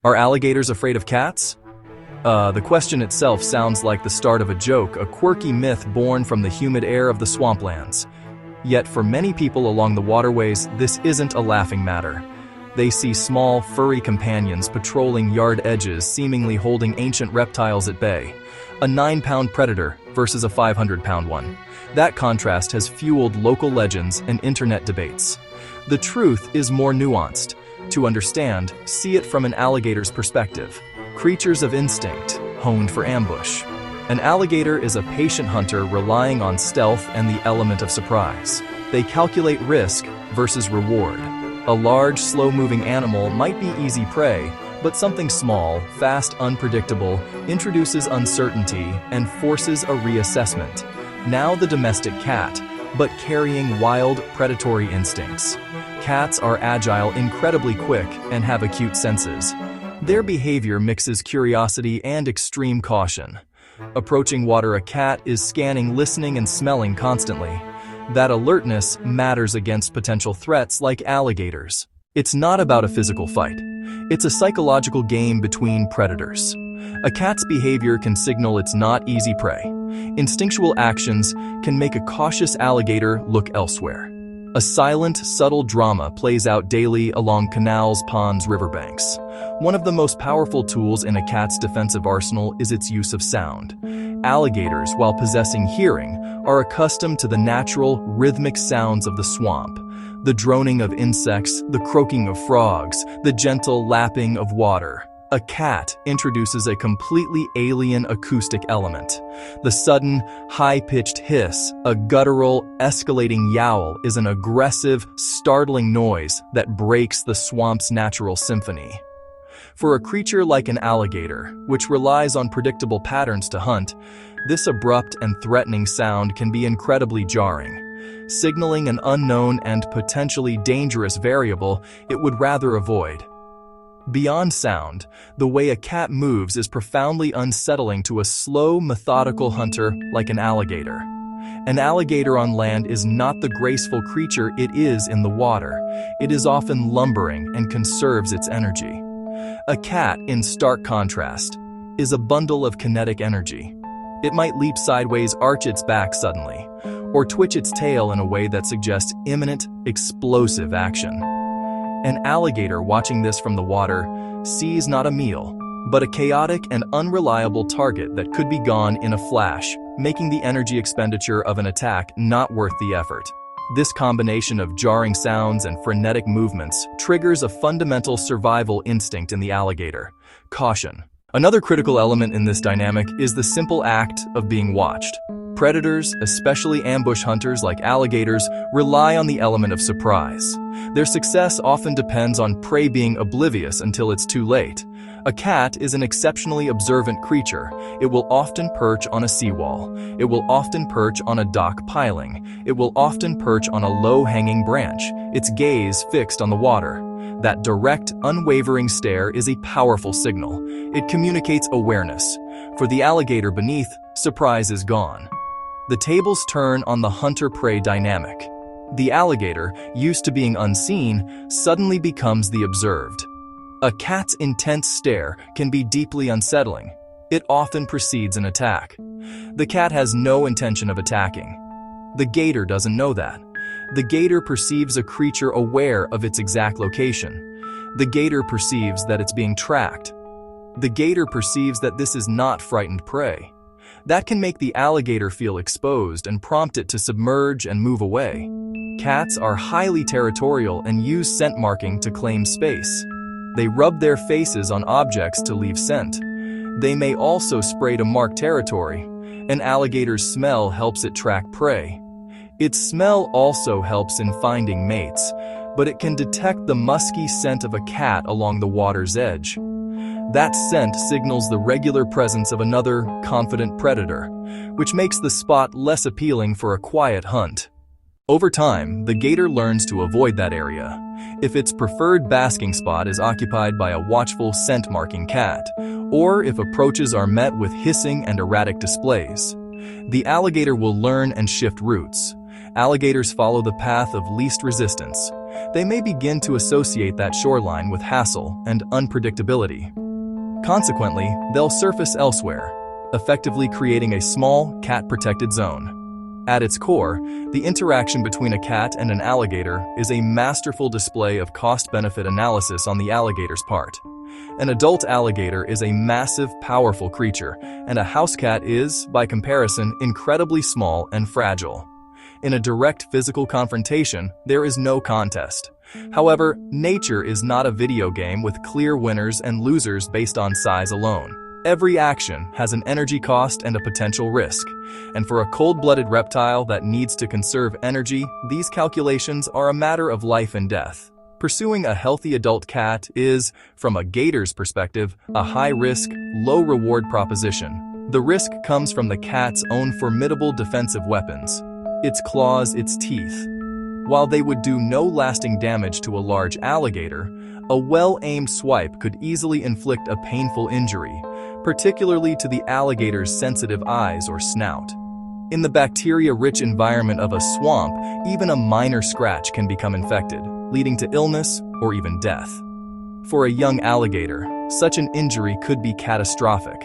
Are alligators afraid of cats? The question itself sounds like the start of a joke, a quirky myth born from the humid air of the swamplands. Yet for many people along the waterways, this isn't a laughing matter. They see small, furry companions patrolling yard edges, seemingly holding ancient reptiles at bay. A 9-pound predator versus a 500-pound one. That contrast has fueled local legends and internet debates. The truth is more nuanced. To understand, see it from an alligator's perspective. Creatures of instinct, honed for ambush. An alligator is a patient hunter relying on stealth and the element of surprise. They calculate risk versus reward. A large, slow-moving animal might be easy prey, but something small, fast, unpredictable, introduces uncertainty and forces a reassessment. Now the domestic cat, but carrying wild, predatory instincts. Cats are agile, incredibly quick, and have acute senses. Their behavior mixes curiosity and extreme caution. Approaching water, a cat is scanning, listening, and smelling constantly. That alertness matters against potential threats like alligators. It's not about a physical fight. It's a psychological game between predators. A cat's behavior can signal it's not easy prey. Instinctual actions can make a cautious alligator look elsewhere. A silent, subtle drama plays out daily along canals, ponds, riverbanks. One of the most powerful tools in a cat's defensive arsenal is its use of sound. Alligators, while possessing hearing, are accustomed to the natural, rhythmic sounds of the swamp. The droning of insects, the croaking of frogs, the gentle lapping of water. A cat introduces a completely alien acoustic element. The sudden, high-pitched hiss, a guttural, escalating yowl is an aggressive, startling noise that breaks the swamp's natural symphony. For a creature like an alligator, which relies on predictable patterns to hunt, this abrupt and threatening sound can be incredibly jarring, signaling an unknown and potentially dangerous variable it would rather avoid. Beyond sound, the way a cat moves is profoundly unsettling to a slow, methodical hunter like an alligator. An alligator on land is not the graceful creature it is in the water. It is often lumbering and conserves its energy. A cat, in stark contrast, is a bundle of kinetic energy. It might leap sideways, arch its back suddenly, or twitch its tail in a way that suggests imminent, explosive action. An alligator watching this from the water sees not a meal, but a chaotic and unreliable target that could be gone in a flash, making the energy expenditure of an attack not worth the effort. This combination of jarring sounds and frenetic movements triggers a fundamental survival instinct in the alligator: caution. Another critical element in this dynamic is the simple act of being watched. Predators, especially ambush hunters like alligators, rely on the element of surprise. Their success often depends on prey being oblivious until it's too late. A cat is an exceptionally observant creature. It will often perch on a seawall. It will often perch on a dock piling. It will often perch on a low-hanging branch, its gaze fixed on the water. That direct, unwavering stare is a powerful signal. It communicates awareness. For the alligator beneath, surprise is gone. The tables turn on the hunter-prey dynamic. The alligator, used to being unseen, suddenly becomes the observed. A cat's intense stare can be deeply unsettling. It often precedes an attack. The cat has no intention of attacking. The gator doesn't know that. The gator perceives a creature aware of its exact location. The gator perceives that it's being tracked. The gator perceives that this is not frightened prey. That can make the alligator feel exposed and prompt it to submerge and move away. Cats are highly territorial and use scent marking to claim space. They rub their faces on objects to leave scent. They may also spray to mark territory. An alligator's smell helps it track prey. Its smell also helps in finding mates, but it can detect the musky scent of a cat along the water's edge. That scent signals the regular presence of another, confident predator, which makes the spot less appealing for a quiet hunt. Over time, the gator learns to avoid that area. If its preferred basking spot is occupied by a watchful scent-marking cat, or if approaches are met with hissing and erratic displays, the alligator will learn and shift routes. Alligators follow the path of least resistance. they may begin to associate that shoreline with hassle and unpredictability. Consequently, they'll surface elsewhere, effectively creating a small, cat-protected zone. At its core, the interaction between a cat and an alligator is a masterful display of cost-benefit analysis on the alligator's part. An adult alligator is a massive, powerful creature, and a house cat is, by comparison, incredibly small and fragile. In a direct physical confrontation, there is no contest. However, nature is not a video game with clear winners and losers based on size alone. Every action has an energy cost and a potential risk, and for a cold-blooded reptile that needs to conserve energy, these calculations are a matter of life and death. Pursuing a healthy adult cat is, from a gator's perspective, a high-risk, low-reward proposition. The risk comes from the cat's own formidable defensive weapons, its claws, its teeth. While they would do no lasting damage to a large alligator, a well-aimed swipe could easily inflict a painful injury, particularly to the alligator's sensitive eyes or snout. In the bacteria-rich environment of a swamp, even a minor scratch can become infected, leading to illness or even death. For a young alligator, such an injury could be catastrophic.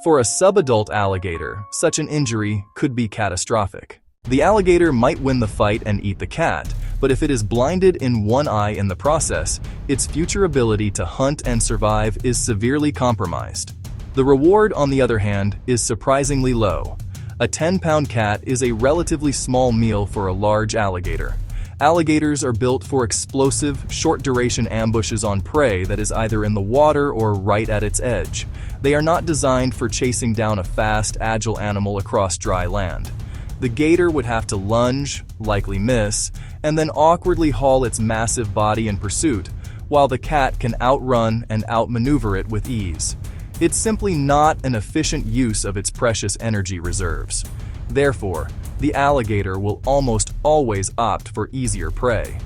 For a subadult alligator, such an injury could be catastrophic. The alligator might win the fight and eat the cat, but if it is blinded in one eye in the process, its future ability to hunt and survive is severely compromised. The reward, on the other hand, is surprisingly low. A 10-pound cat is a relatively small meal for a large alligator. Alligators are built for explosive, short-duration ambushes on prey that is either in the water or right at its edge. They are not designed for chasing down a fast, agile animal across dry land. The gator would have to lunge, likely miss, and then awkwardly haul its massive body in pursuit, while the cat can outrun and outmaneuver it with ease. It's simply not an efficient use of its precious energy reserves. Therefore, the alligator will almost always opt for easier prey.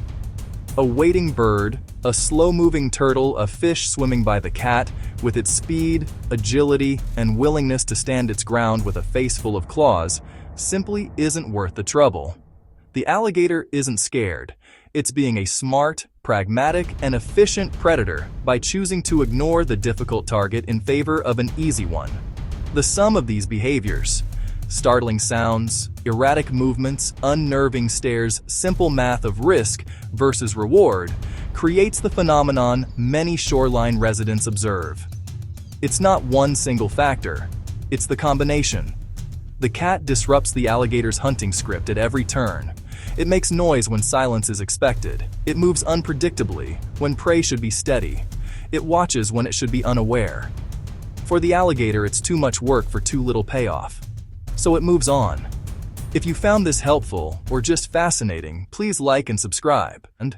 A wading bird, a slow-moving turtle, a fish swimming by the cat, with its speed, agility, and willingness to stand its ground with a face full of claws, simply isn't worth the trouble. The alligator isn't scared. It's being a smart, pragmatic, and efficient predator by choosing to ignore the difficult target in favor of an easy one. The sum of these behaviors, startling sounds, erratic movements, unnerving stares, simple math of risk versus reward, creates the phenomenon many shoreline residents observe. It's not one single factor, it's the combination. The cat disrupts the alligator's hunting script at every turn. It makes noise when silence is expected. It moves unpredictably when prey should be steady. It watches when it should be unaware. For the alligator, it's too much work for too little payoff. So it moves on. If you found this helpful or just fascinating, please like and subscribe. And